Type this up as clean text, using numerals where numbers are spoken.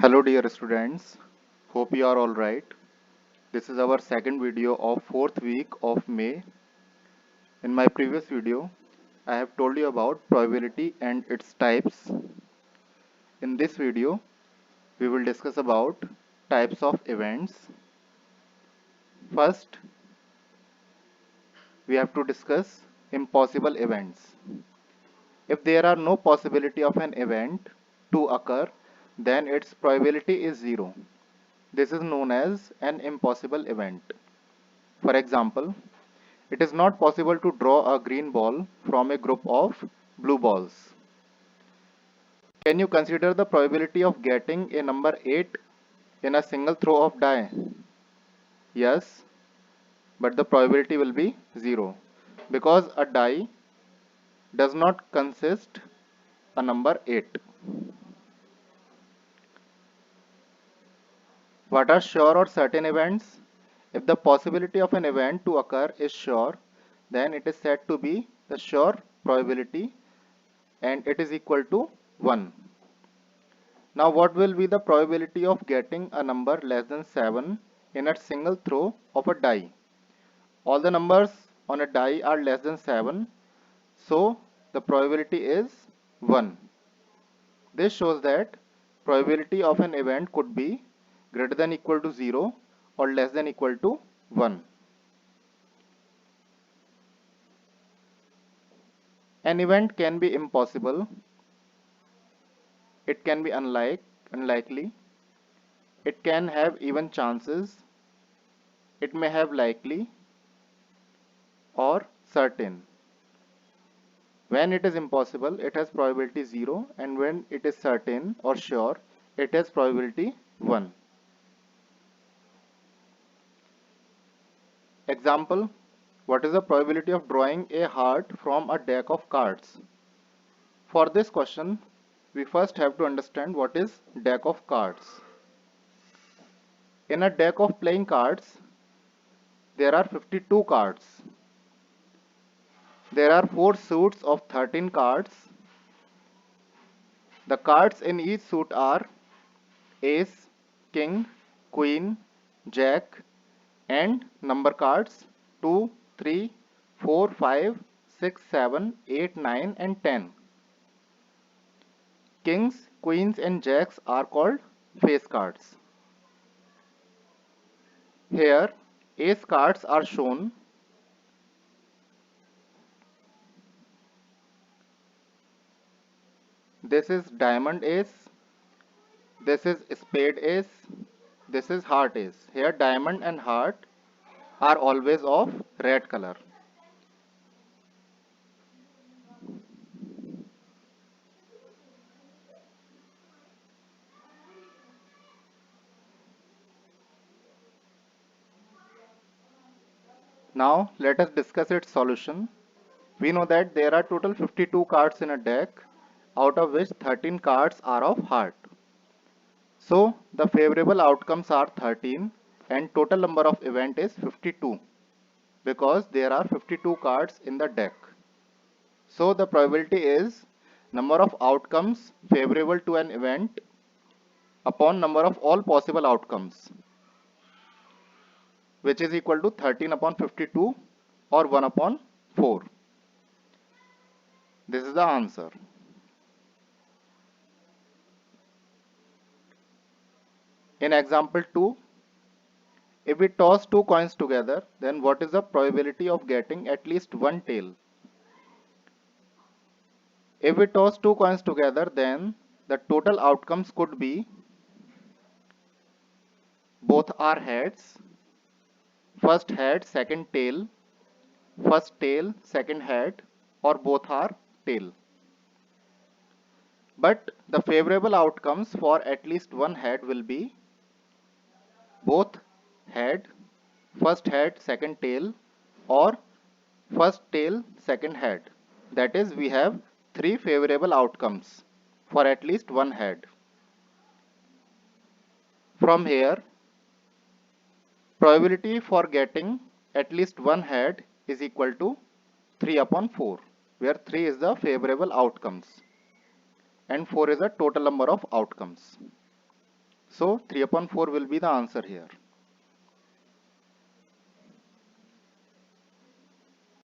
Hello dear students, hope you are all right. This is our second video of 4th week of May. In my previous video, I have told you about probability and its types. In this video, we will discuss about types of events. First, we have to discuss impossible events. If there are no possibility of an event to occur, then its probability is 0. This is known as an impossible event. For example, it is not possible to draw a green ball from a group of blue balls. Can you consider the probability of getting a number 8 in a single throw of die? Yes, but the probability will be 0 because a die does not consist a number 8. What are sure or certain events? If the possibility of an event to occur is sure, then it is said to be the sure probability and it is equal to 1. Now what will be the probability of getting a number less than 7 in a single throw of a die? All the numbers on a die are less than 7, so the probability is 1. This shows that probability of an event could be greater than equal to 0 or less than equal to 1. An event can be impossible, it can be unlikely, it can have even chances, it may have likely or certain. When it is impossible, it has probability 0, and when it is certain or sure, it has probability 1. Example, what is the probability of drawing a heart from a deck of cards? For this question, we first have to understand what is deck of cards. In a deck of playing cards, there are 52 cards. There are 4 suits of 13 cards. The cards in each suit are ace, king, queen, jack, and number cards 2, 3, 4, 5, 6, 7, 8, 9 and 10. Kings, queens and jacks are called face cards. Here ace cards are shown. This is diamond ace, this is spade ace, this is heart ace. Here diamond and heart are always of red color. Now let us discuss its solution. We know that there are total 52 cards in a deck, out of which 13 cards are of heart. So the favorable outcomes are 13 and total number of event is 52 because there are 52 cards in the deck. So the probability is number of outcomes favorable to an event upon number of all possible outcomes, which is equal to 13 upon 52 or 1 upon 4. This is the answer. In example 2, if we toss 2 coins together, then what is the probability of getting at least one tail? If we toss 2 coins together, then the total outcomes could be both are heads, first head, second tail, first tail, second head, or both are tail. But the favorable outcomes for at least one head will be both head, first head, second tail, or first tail, second head. That is, we have 3 favorable outcomes for at least one head. From here, probability for getting at least one head is equal to 3 upon 4, where 3 is the favorable outcomes and 4 is the total number of outcomes. So 3 upon 4 will be the answer here.